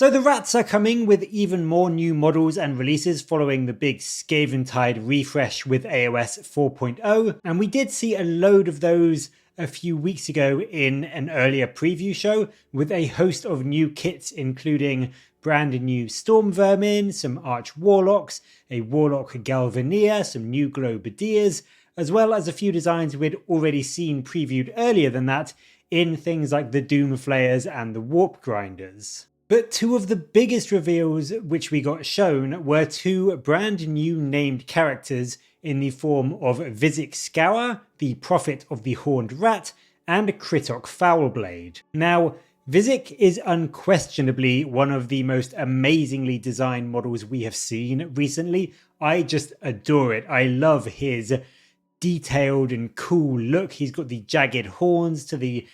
So the rats are coming with even more new models and releases following the big Skaven refresh with AOS 4.0, and we did see a load of those a few weeks ago in an earlier preview show with a host of new kits including brand new Storm Vermin, some Arch Warlocks, a Warlock Galvania, some new Globadiers, as well as a few designs we'd already seen previewed earlier than that in things like the Doom Flayers and the Warp Grinders. But two of the biggest reveals which we got shown were two brand new named characters in the form of Vizzik Skour, the Prophet of the Horned Rat, and Krittok Foulblade. Now, Vizzik is unquestionably one of the most amazingly designed models we have seen recently. I just adore it. I love his detailed and cool look. He's got the jagged horns to the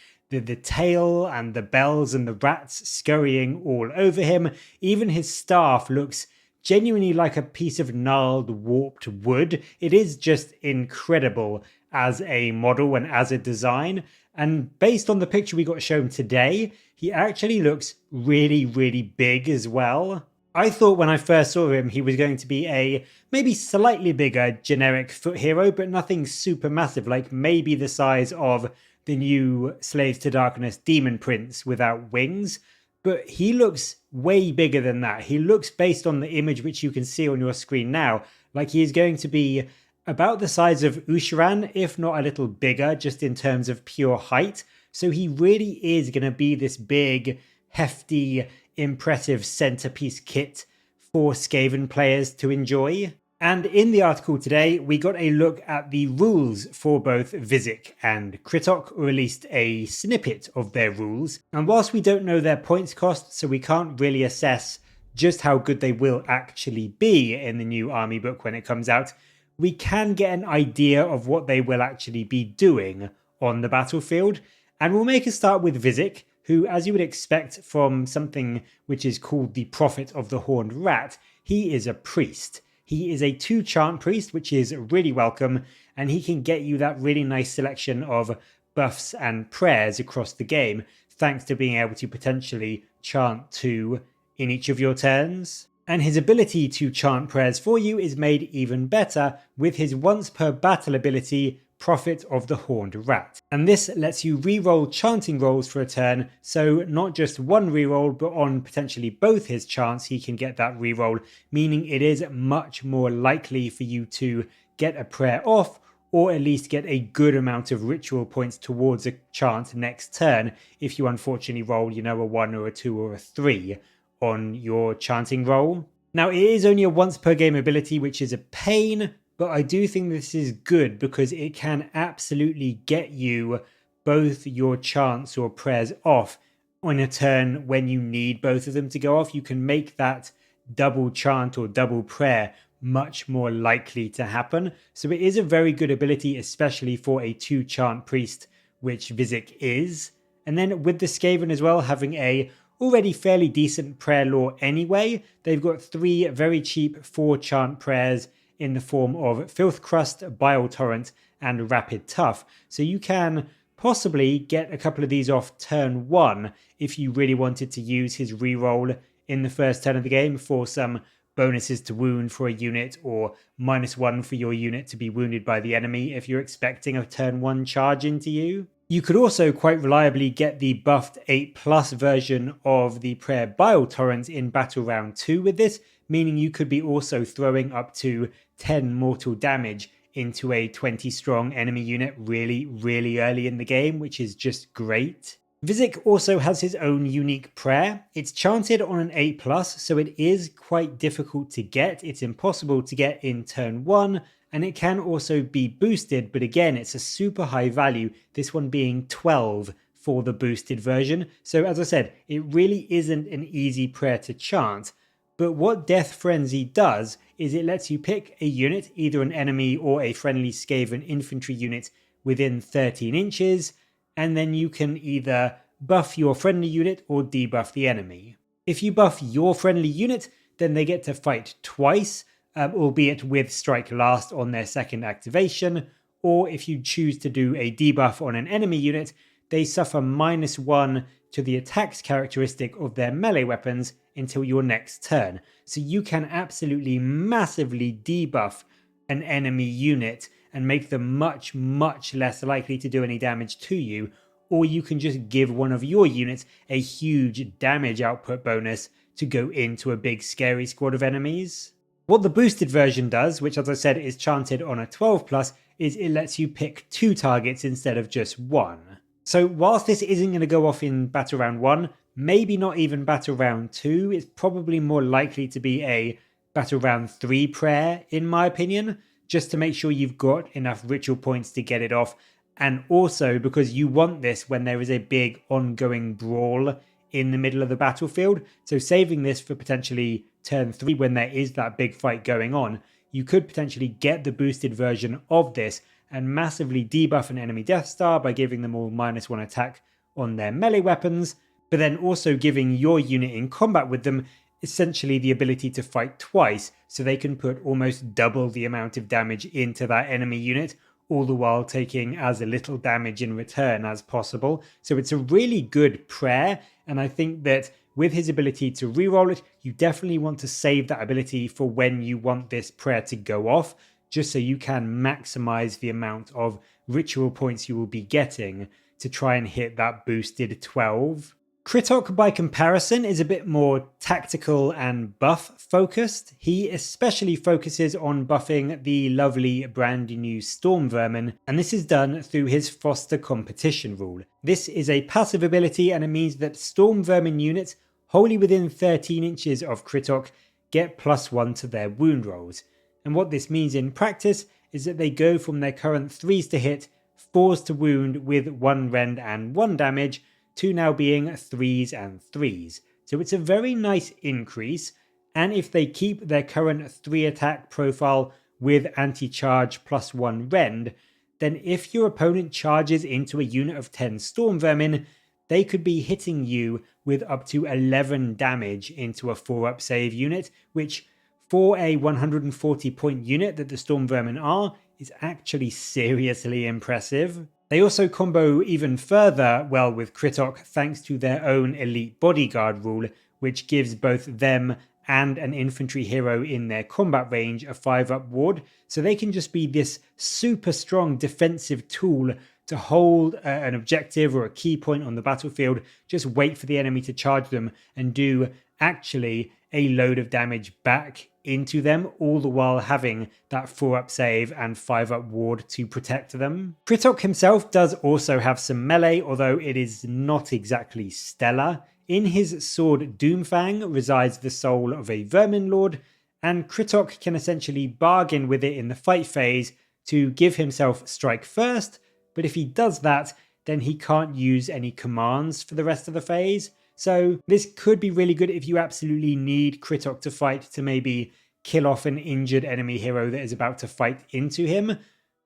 tail and the bells and the rats scurrying all over him. Even his staff looks genuinely like a piece of gnarled, warped wood. It is just incredible as a model and as a design. And based on the picture we got shown today, he actually looks really, really big as well. I thought when I first saw him he was going to be a maybe slightly bigger generic foot hero, but nothing super massive, like maybe the size of the new Slaves to Darkness Demon Prince without wings. But he looks way bigger than that. He looks, based on the image which you can see on your screen now, like he is going to be about the size of Usharan, if not a little bigger, just in terms of pure height. So he really is going to be this big, hefty, impressive centerpiece kit for Skaven players to enjoy. And in the article today, we got a look at the rules for both Vizzik and Krittok, released a snippet of their rules. And whilst we don't know their points cost, so we can't really assess just how good they will actually be in the new army book when it comes out, we can get an idea of what they will actually be doing on the battlefield. And we'll make a start with Vizzik, who, as you would expect from something which is called the Prophet of the Horned Rat, he is a priest. He is a 2 chant priest, which is really welcome, and he can get you that really nice selection of buffs and prayers across the game, thanks to being able to potentially chant 2 in each of your turns. And his ability to chant prayers for you is made even better with his once per battle ability, Prophet of the Horned Rat. And this lets you reroll chanting rolls for a turn, so not just one reroll, but on potentially both his chants he can get that reroll, meaning it is much more likely for you to get a prayer off, or at least get a good amount of ritual points towards a chant next turn if you unfortunately roll, a 1 or a 2 or a 3 on your chanting roll. Now, it is only a once per game ability, which is a pain, but I do think this is good because it can absolutely get you both your chants or prayers off on a turn when you need both of them to go off. You can make that double chant or double prayer much more likely to happen. So it is a very good ability, especially for a 2 chant priest, which Vizzik is. And then with the Skaven as well, having a already fairly decent prayer lore anyway, they've got 3 very cheap 4 chant prayers in the form of Filth Crust, Bile Torrent, and Rapid Tough. So you can possibly get a couple of these off turn 1 if you really wanted to use his reroll in the first turn of the game for some bonuses to wound for a unit, or -1 for your unit to be wounded by the enemy if you're expecting a turn 1 charge into you. You could also quite reliably get the buffed 8+ version of the Prayer Bile Torrent in Battle Round 2 with this, meaning you could be also throwing up to 10 mortal damage into a 20 strong enemy unit really, really early in the game, which is just great. Vizzik also has his own unique prayer. It's chanted on an 8+, so it is quite difficult to get. It's impossible to get in turn 1, and it can also be boosted, but again, it's a super high value, this one being 12 for the boosted version. So as I said, it really isn't an easy prayer to chant. But what Death Frenzy does is it lets you pick a unit, either an enemy or a friendly Skaven infantry unit within 13 inches, and then you can either buff your friendly unit or debuff the enemy. If you buff your friendly unit, then they get to fight twice, albeit with Strike Last on their second activation, or if you choose to do a debuff on an enemy unit, they suffer -1 to the attacks characteristic of their melee weapons until your next turn. So you can absolutely massively debuff an enemy unit and make them much, much less likely to do any damage to you, or you can just give one of your units a huge damage output bonus to go into a big scary squad of enemies. What the boosted version does, which as I said is chanted on a 12+, is it lets you pick 2 targets instead of just 1. So whilst this isn't going to go off in Battle Round 1, maybe not even Battle Round 2, it's probably more likely to be a Battle Round 3 prayer in my opinion, just to make sure you've got enough ritual points to get it off, and also because you want this when there is a big ongoing brawl in the middle of the battlefield. So saving this for potentially turn 3 when there is that big fight going on, you could potentially get the boosted version of this and massively debuff an enemy Death Star by giving them all -1 attack on their melee weapons, but then also giving your unit in combat with them essentially the ability to fight twice, so they can put almost double the amount of damage into that enemy unit, all the while taking as little damage in return as possible. So it's a really good prayer, and I think that with his ability to reroll it, you definitely want to save that ability for when you want this prayer to go off, just so you can maximize the amount of ritual points you will be getting to try and hit that boosted 12. Krittok, by comparison, is a bit more tactical and buff focused. He especially focuses on buffing the lovely brand new Storm Vermin, and this is done through his Foster Competition rule. This is a passive ability, and it means that Storm Vermin units wholly within 13 inches of Krittok get +1 to their wound rolls. And what this means in practice is that they go from their current 3s to hit, 4s to wound with 1 rend and 1 damage, to now being 3s and 3s. So it's a very nice increase, and if they keep their current 3 attack profile with anti-charge +1 rend, then if your opponent charges into a unit of 10 Storm Vermin, they could be hitting you with up to 11 damage into a 4-up save unit, which for a 140 point unit that the Storm Vermin are, is actually seriously impressive. They also combo even further well with Krittok thanks to their own elite bodyguard rule, which gives both them and an infantry hero in their combat range a 5-up ward, so they can just be this super strong defensive tool to hold an objective or a key point on the battlefield, just wait for the enemy to charge them and do actually a load of damage back into them, all the while having that 4-up save and 5-up ward to protect them. Krittok himself does also have some melee, although it is not exactly stellar. In his sword Doomfang resides the soul of a Vermin Lord, and Krittok can essentially bargain with it in the fight phase to give himself strike first, but if he does that, then he can't use any commands for the rest of the phase. So this could be really good if you absolutely need Krittok to fight to maybe kill off an injured enemy hero that is about to fight into him.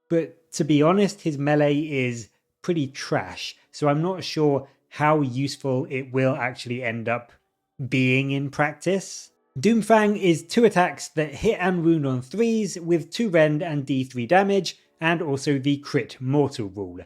But to be honest, his melee is pretty trash, so I'm not sure how useful it will actually end up being in practice. Doomfang is 2 attacks that hit and wound on 3s with 2 rend and d3 damage, and also the crit mortal rule.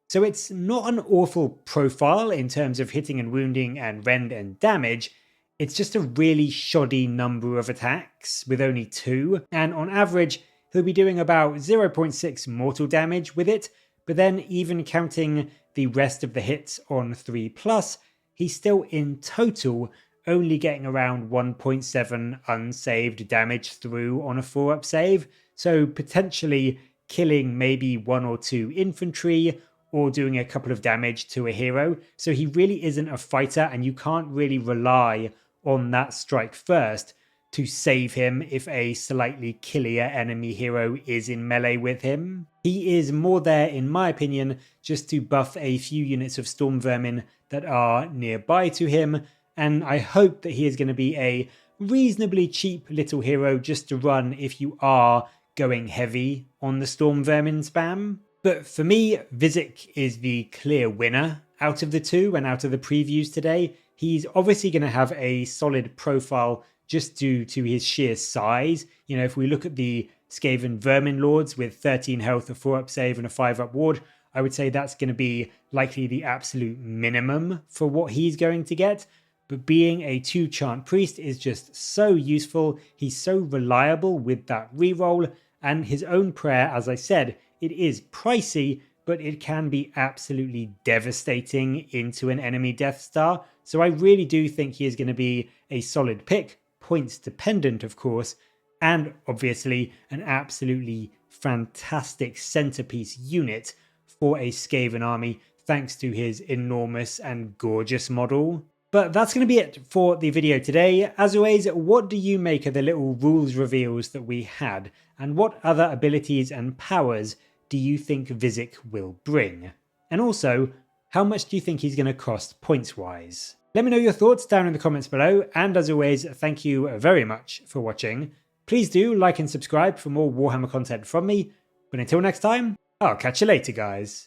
So it's not an awful profile in terms of hitting and wounding and rend and damage, it's just a really shoddy number of attacks with only 2, and on average he'll be doing about 0.6 mortal damage with it, but then even counting the rest of the hits on 3+, he's still in total only getting around 1.7 unsaved damage through on a 4-up save, so potentially killing maybe 1 or 2 infantry or doing a couple of damage to a hero. So he really isn't a fighter, and you can't really rely on that strike first to save him if a slightly killier enemy hero is in melee with him. He is more there, in my opinion, just to buff a few units of Storm Vermin that are nearby to him, and I hope that he is going to be a reasonably cheap little hero just to run if you are going heavy on the Storm Vermin spam. But for me, Vizzik is the clear winner out of the two and out of the previews today. He's obviously going to have a solid profile just due to his sheer size. You know, if we look at the Skaven Vermin Lords with 13 health, a 4-up save and a 5-up ward, I would say that's going to be likely the absolute minimum for what he's going to get. But being a 2-chant priest is just so useful. He's so reliable with that reroll, and his own prayer, as I said, it is pricey, but it can be absolutely devastating into an enemy Death Star. So I really do think he is going to be a solid pick, points dependent of course, and obviously an absolutely fantastic centerpiece unit for a Skaven army thanks to his enormous and gorgeous model. But that's going to be it for the video today. As always, what do you make of the little rules reveals that we had? And what other abilities and powers do you think Vizzik will bring? And also, how much do you think he's going to cost points-wise? Let me know your thoughts down in the comments below, and as always, thank you very much for watching. Please do like and subscribe for more Warhammer content from me, but until next time, I'll catch you later guys.